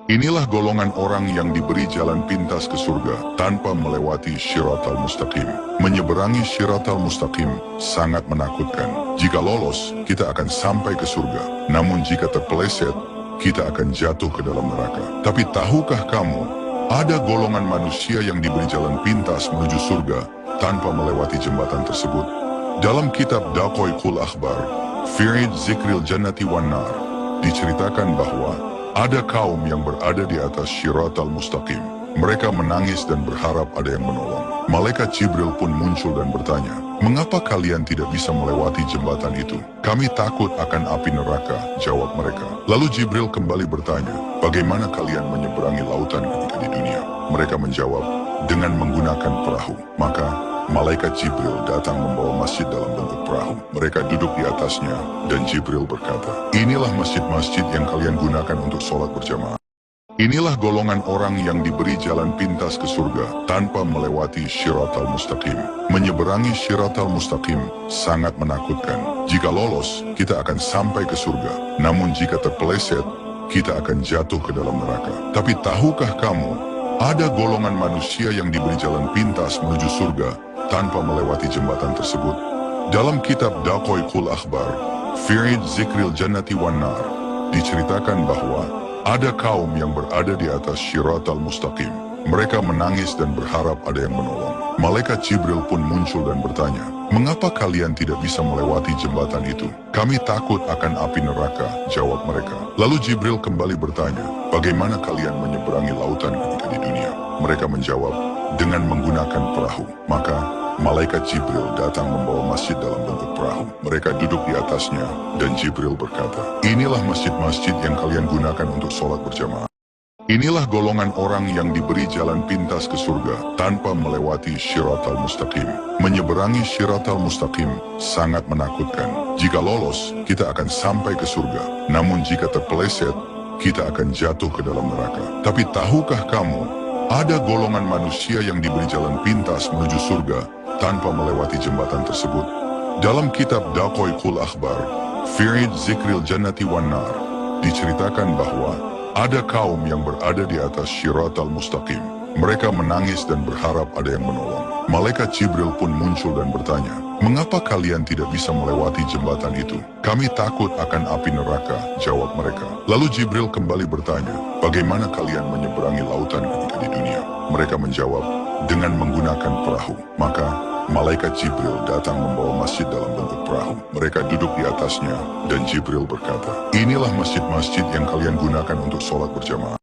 Inilah golongan orang yang diberi jalan pintas ke surga tanpa melewati Shiratal Mustaqim. Menyeberangi Shiratal Mustaqim sangat menakutkan. Jika lolos, kita akan sampai ke surga. Namun jika terpeleset, kita akan jatuh ke dalam neraka. Tapi tahukah kamu, ada golongan manusia yang diberi jalan pintas menuju surga tanpa melewati jembatan tersebut? Dalam kitab Daqoi Kul Akhbar, Firid Zikril Jannati wan Nar, diceritakan bahwa ada kaum yang berada di atas Shiratal Mustaqim. Mereka menangis dan berharap ada yang menolong. Malaikat Jibril pun muncul dan bertanya, "Mengapa kalian tidak bisa melewati jembatan itu?" "Kami takut akan api neraka," jawab mereka. Lalu Jibril kembali bertanya, "Bagaimana kalian menyeberangi lautan ketika di dunia?" Mereka menjawab, "Dengan menggunakan perahu." Maka Malaikat Jibril datang membawa masjid dalam bentuk perahu. Mereka duduk di atasnya, dan Jibril berkata, "Inilah masjid-masjid yang kalian gunakan untuk sholat berjamaah." Inilah golongan orang yang diberi jalan pintas ke surga tanpa melewati Shiratal Mustaqim. Menyeberangi Shiratal Mustaqim sangat menakutkan. Jika lolos, kita akan sampai ke surga. Namun jika terpeleset, kita akan jatuh ke dalam neraka. Tapi tahukah kamu, ada golongan manusia yang diberi jalan pintas menuju surga tanpa melewati jembatan tersebut? Dalam kitab Daqoi Kul Akhbar, Firid Zikril Jannati wan Nar, diceritakan bahwa ada kaum yang berada di atas Shiratal Mustaqim. Mereka menangis dan berharap ada yang menolong. Malaikat Jibril pun muncul dan bertanya, "Mengapa kalian tidak bisa melewati jembatan itu?" "Kami takut akan api neraka," jawab mereka. Lalu Jibril kembali bertanya, "Bagaimana kalian menyeberangi lautan ketika di dunia?" Mereka menjawab, "Dengan menggunakan perahu." Maka Malaikat Jibril datang membawa masjid dalam bentuk perahu. Mereka duduk di atasnya, dan Jibril berkata, "Inilah masjid-masjid yang kalian gunakan untuk sholat berjamaah." Inilah golongan orang yang diberi jalan pintas ke surga tanpa melewati Shiratal Mustaqim. Menyeberangi Shiratal Mustaqim sangat menakutkan. Jika lolos, kita akan sampai ke surga. Namun jika terpeleset, kita akan jatuh ke dalam neraka. Tapi tahukah kamu, ada golongan manusia yang diberi jalan pintas menuju surga tanpa melewati jembatan tersebut? Dalam kitab Daqoi Kul Akhbar, Firid Zikril Jannati wan Nar, diceritakan bahwa ada kaum yang berada di atas Shiratal Mustaqim. Mereka menangis dan berharap ada yang menolong. Malaikat Jibril pun muncul dan bertanya, "Mengapa kalian tidak bisa melewati jembatan itu?" "Kami takut akan api neraka," jawab mereka. Lalu Jibril kembali bertanya, "Bagaimana kalian menyeberangi lautan ketika di dunia?" Mereka menjawab, "Dengan menggunakan perahu." Maka Malaikat Jibril datang membawa masjid dalam bentuk perahu. Mereka duduk di atasnya, dan Jibril berkata, "Inilah masjid-masjid yang kalian gunakan untuk sholat berjamaah."